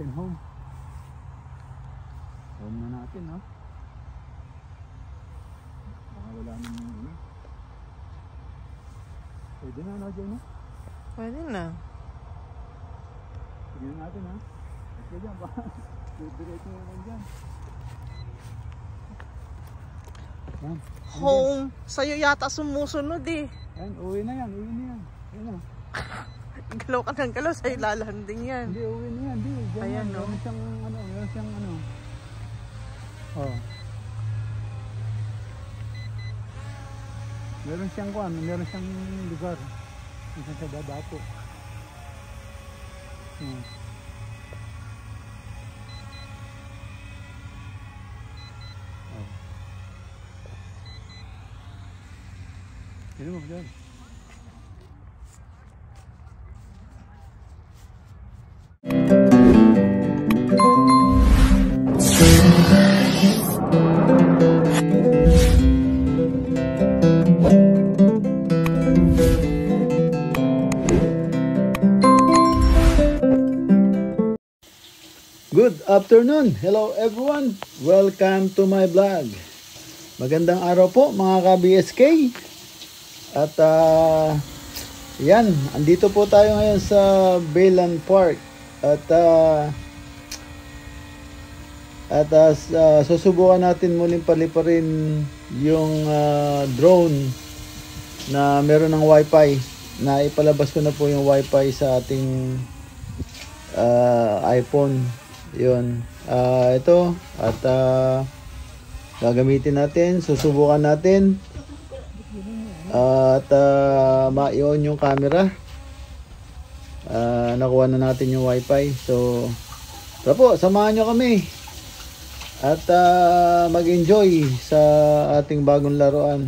natin home. Home na natin, no? Baka wala naman ano. Pwede na, no, Jay, no? Pwede na. Tignan natin, ha? Kasi dyan, baka diretso naman dyan. Yan. Home. Sa'yo yata sumusunod eh. Yan, uwi na yan, uwi na yan. Yan na. Galaw ka ng galaw, sa'yo lalanding yan. Hindi, uwi na yan, hindi. Diyan Ayan, yan, no? meron siyang ano. Oh. Meron siyang kuan, meron siyang lugar. Isa sa dadapo. Oh. Sino mo dyan? Good afternoon! Hello everyone! Welcome to my vlog. Magandang araw po mga ka-BSK. At yan, andito po tayo ngayon sa Baylan Park. At susubukan natin muling paliparin yung drone na meron ng wifi. Na ipalabas ko na po yung wifi sa ating iPhone. Yun, ito at gagamitin natin, susubukan natin at ma-on yung camera. Nakuha na natin yung wifi. So tara po, samahan nyo kami at mag-enjoy sa ating bagong laruan.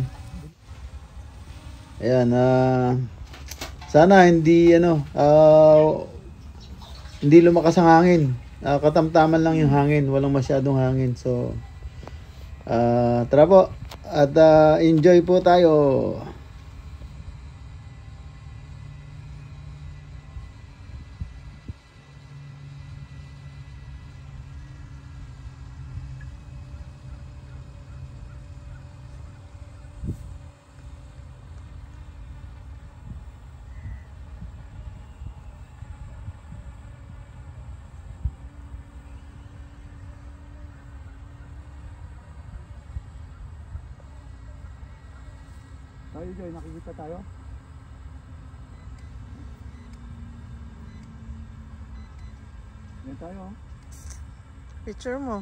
Ayan, sana hindi hindi lumakas ang hangin. Katamtaman lang yung hangin, walang masyadong hangin. So tara po at enjoy po tayo. Tayo, Joy, nakikita tayo? Yan tayo, oh. Picture mo.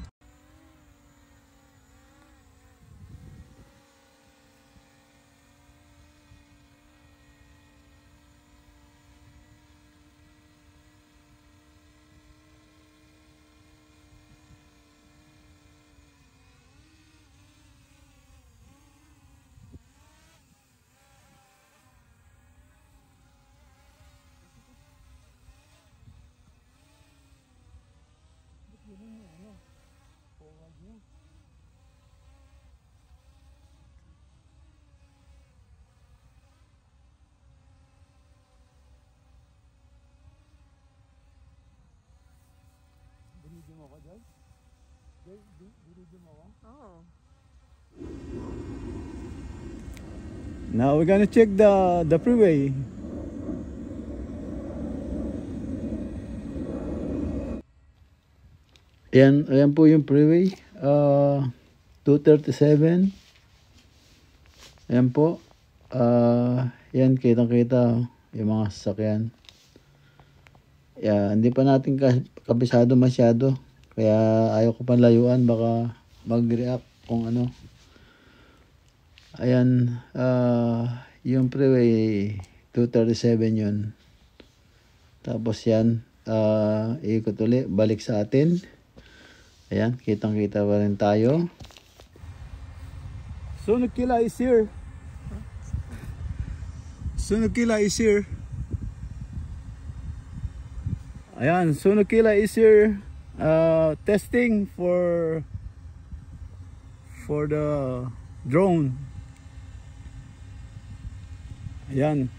Binidyo mo ko, Joy? Joy, binidyo mo ko? Oh. Now we're gonna check the freeway. Ayan po yung freeway. 237. Ayan po. Yan, kitang-kita yung mga sasakyan. Hindi pa natin kabisado masyado. Kaya ayaw ko panlayuan. Baka mag-react kung ano. Ayan. Yung freeway 237 yun. Tapos yan. Ikot ulit. Balik sa atin. Ayan. Kitang-kita pa rin tayo. Sunukila is here. Sunukila is here. Ayan, Sunukila is here. Testing for the drone. Ayan.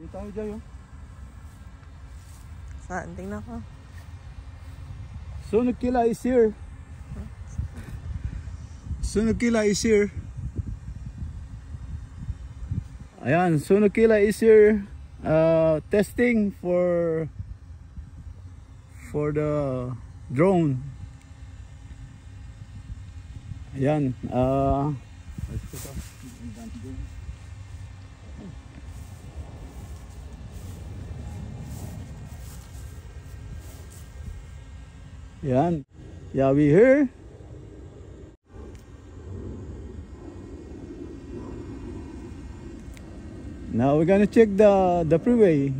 Dito tayo dyan yun. Saan? Tingnan ko. Sunukila is here. Sunukila is here. Ayan, Sunukila is here. Testing for the drone. Ayan, yan. Yeah, we here. Now we're gonna check the freeway.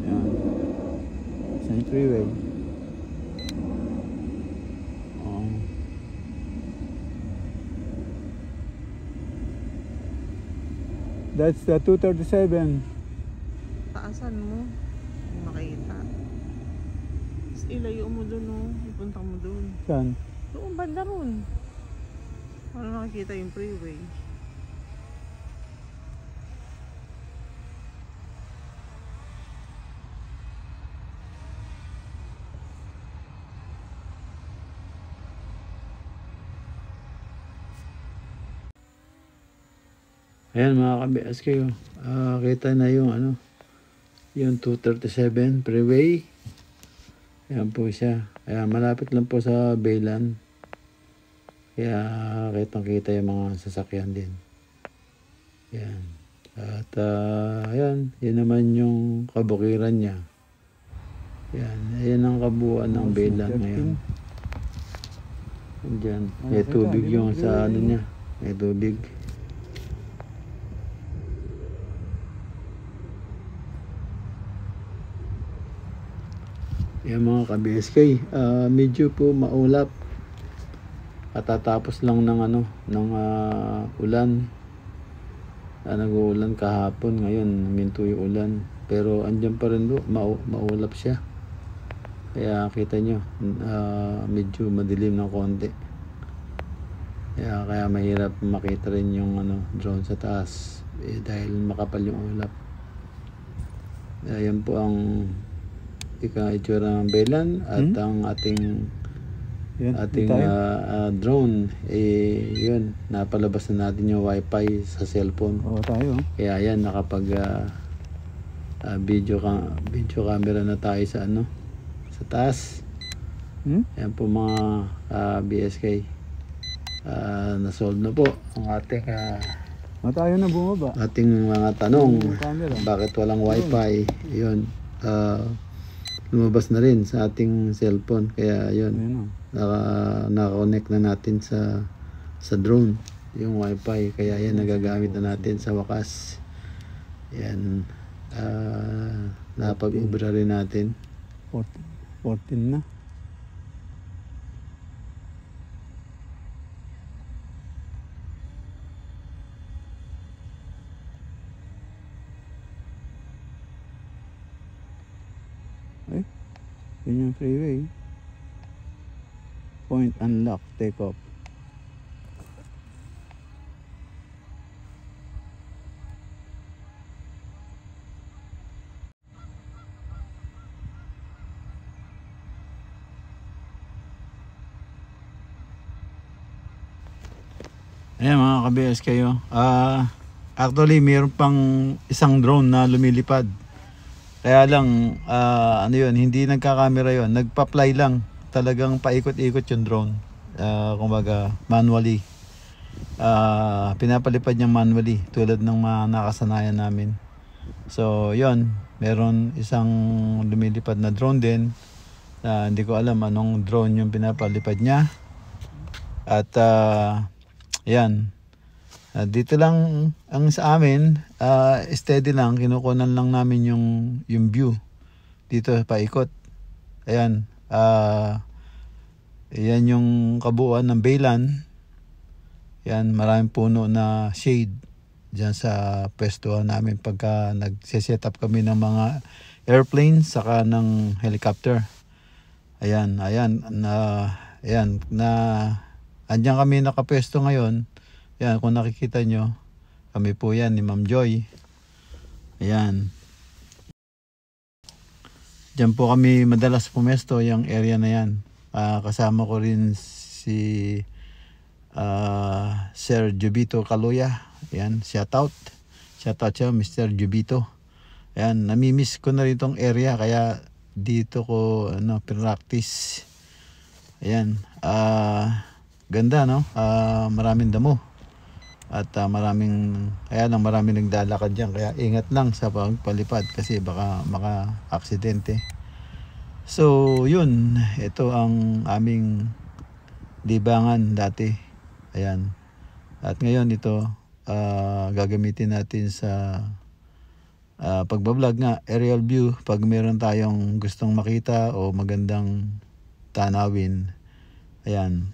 Yan. Saan yung freeway? That's the 237. Taasan mo. Hindi makita. Tapos ilayo mo dun, oh. Ipunta mo dun. Saan? Doon, banda ron. Para nakikita yung freeway. Ayan mga ka-BSK, kita na yung ano, yung 237 freeway. Ayan po siya. Ayan, malapit lang po sa Baylan. Kaya kitang kita yung mga sasakyan din. Ayan. At ayan, yun naman yung kabukiran niya. Ayan, ayan ang kabuuan ng Baylan ngayon. Diyan, may tubig yung sa ano niya. May tubig. Yan mga ka-BSK, medyo po maulap. Katatapos lang ng ano, ng ulan. Nag-uulan kahapon, ngayon minto yung ulan. Pero andyan pa rin po, maulap siya. Kaya kita nyo, medyo madilim ng konti. Kaya mahirap makita rin yung ano, drone sa taas. Dahil makapal yung ulap. Yan po ang itsura ng Baylan at ang ating drone, yun, napalabas na natin yung wifi sa cellphone. Oo, tayo. Kaya yan, nakapag video camera na tayo sa ano, sa taas. Yan po mga BSK, na-solve na po ang ating tayo na bumaba. Ating mga tanong, bakit walang wifi. Yun, lumabas na rin sa ating cellphone, kaya yun, naka-connect na natin sa drone yung wifi, kaya yan nagagamit na natin sa wakas. Yan, napag-ubra rin natin. 14 na. Yun yung freeway. Point unlock, take off. Ayan mga ka-BS kayo. Actually mayroon pang isang drone na lumilipad. Kaya lang, ano yun, hindi nagkakamera yun. Nagpa-fly lang. Talagang paikot-ikot yung drone. Kumbaga, manually. Pinapalipad niyang manually. Tulad ng mga nakasanayan namin. So, yun. Meron isang lumilipad na drone din. Hindi ko alam anong drone yung pinapalipad niya. At, yan. Dito lang ang sa amin, steady lang, kinukunan lang namin yung view dito paikot. Ayan, yan yung kabuuan ng Baylan. Yan, maraming puno na shade dyan sa pwestuhan namin pagka nagse-set up kami ng mga airplanes saka ng helicopter. Ayan, andyan kami nakapwesto ngayon. Yan, kung nakikita nyo, kami po yan ni Ma'am Joy. Ayan. Diyan po kami madalas pumesto, yung area na yan. Kasama ko rin si Sir Jubito Kaluya. Ayan, shout out. Shout out siya, Mr. Jubito. Ayan, namimiss ko na rin tong area, kaya dito ko practice. Ayan, ganda, no? Maraming damo. At maraming naglalakad dyan, kaya ingat lang sa pagpalipad kasi baka maka-aksidente. So yun, ito ang aming libangan dati. Ayan. At ngayon ito gagamitin natin sa pagbablog nga, aerial view. Pag meron tayong gustong makita o magandang tanawin, ayan,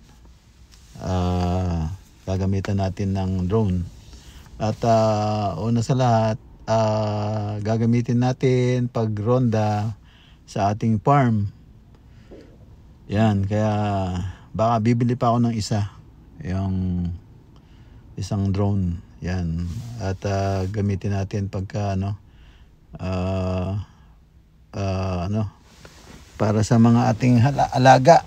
gagamitan natin ng drone. At una sa lahat, gagamitin natin pag ronda sa ating farm. Yan, kaya baka bibili pa ako ng isa, yung isang drone. Yan, at gamitin natin pagka para sa mga ating alaga,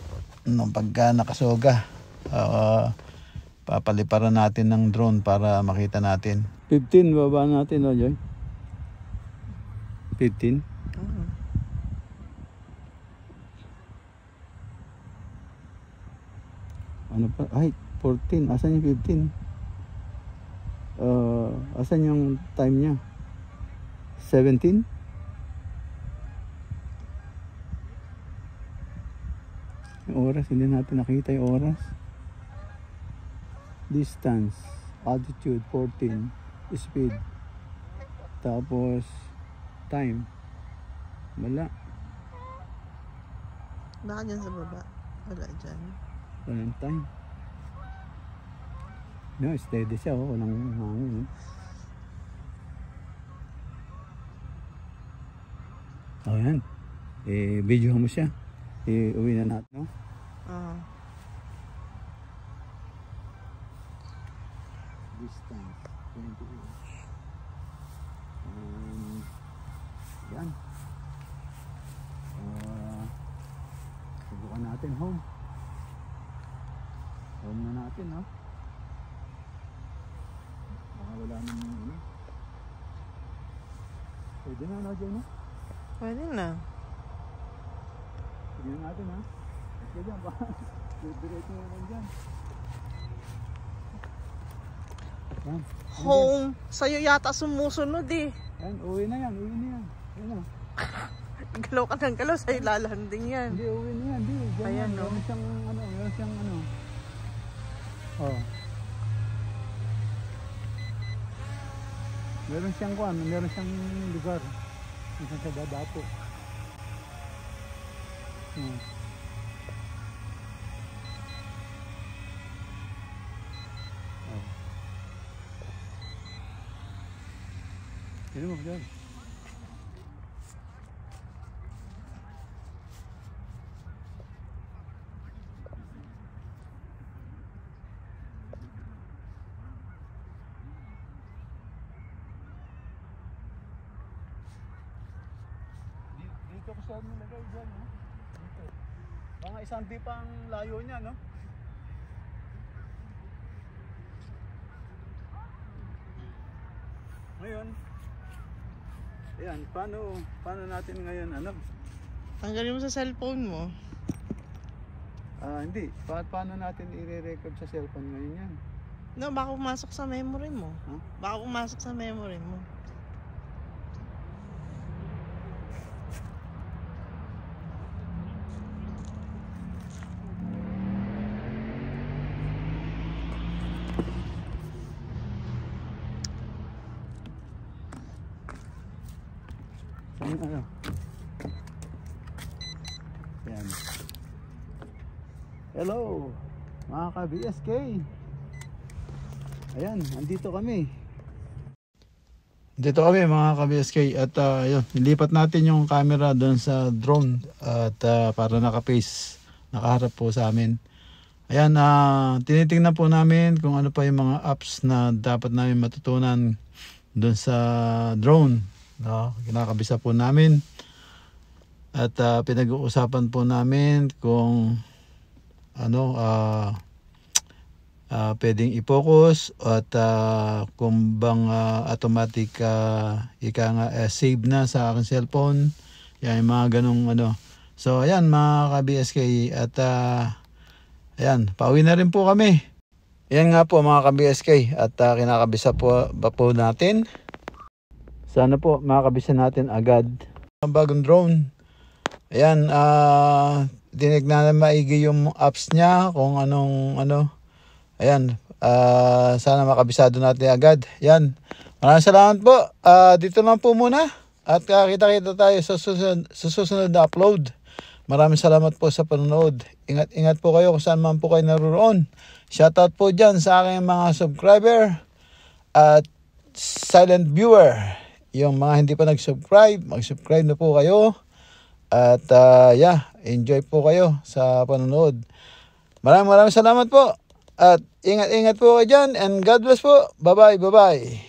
pagka nakasoga. Papaliparan natin ng drone para makita natin. 15 baba natin, no, Joy? 15? Ano pa? Ay, 14. Asan yung 15? Asan yung time niya? 17? Yung oras, hindi natin nakita yung oras. Distance, altitude 14, speed, tapos time, wala. Baka dyan sa baba. Wala dyan. Walang time. No, steady siya, walang hangin. Oh, yan. Video mo siya. Uwi na natin, no? Distance 20 inch. Yan. Subukan natin home na natin, no? Baka wala naman pwede na, no, Joy, no? Pwede na. Pwede na natin, ha? Pwede dyan, baka diretso na naman dyan. Yan. Home. Sa'yo yata sumusunod eh. Yan, uwi na yan. Yan o. Galaw ka ng galaw, sa'yo lalanding yan. Hindi, uwi na yan. Hindi. Ayan, no? Meron siyang Oh. Meron siyang lugar. Meron sa dadapo. Ini mo dyan. Dito ko siya nilagay dyan, no? Dito. Mga isang di pang layo niya, no? Ngayon, ayan, paano natin ngayon, Tanggalin mo sa cellphone mo. Hindi. Paano natin i-record sa cellphone ngayon yan? No, baka pumasok sa memory mo. Huh? Baka pumasok sa memory mo. Yan. Hello mga ka-BSK. Ayan, andito kami. Dito kami mga ka-BSK at yun, nilipat natin yung camera doon sa drone at para nakaharap po sa amin. Ayan, tinitingnan po namin kung ano pa yung mga apps na dapat namin matutunan doon sa drone. No? Kinakabisa po namin. At pinag-uusapan po namin kung ano, pwedeng i-focus at kung bang automatic ika nga save na sa aking cellphone. Yan, yung mga ganong ano. So ayan mga ka-BSK, at ayan, pauwi na rin po kami. Yan nga po mga ka-BSK, at kinakabisa po ba po natin. Sana po makakabisa natin agad ang bagong drone. Ayan, tinignan na maigi yung apps niya kung anong ano. Ayan, sana makabisado natin agad. Yan, maraming salamat po. Dito lang po muna. At kita-kita tayo sa susunod na upload. Maraming salamat po sa panonood. Ingat po kayo kung saan man po kayo naroon. Shoutout po dyan sa aking mga subscriber at silent viewer. Yung mga hindi pa nag-subscribe, mag-subscribe na po kayo. At enjoy po kayo sa panonood. Maraming salamat po. At ingat po kayo dyan. And God bless po. Bye-bye.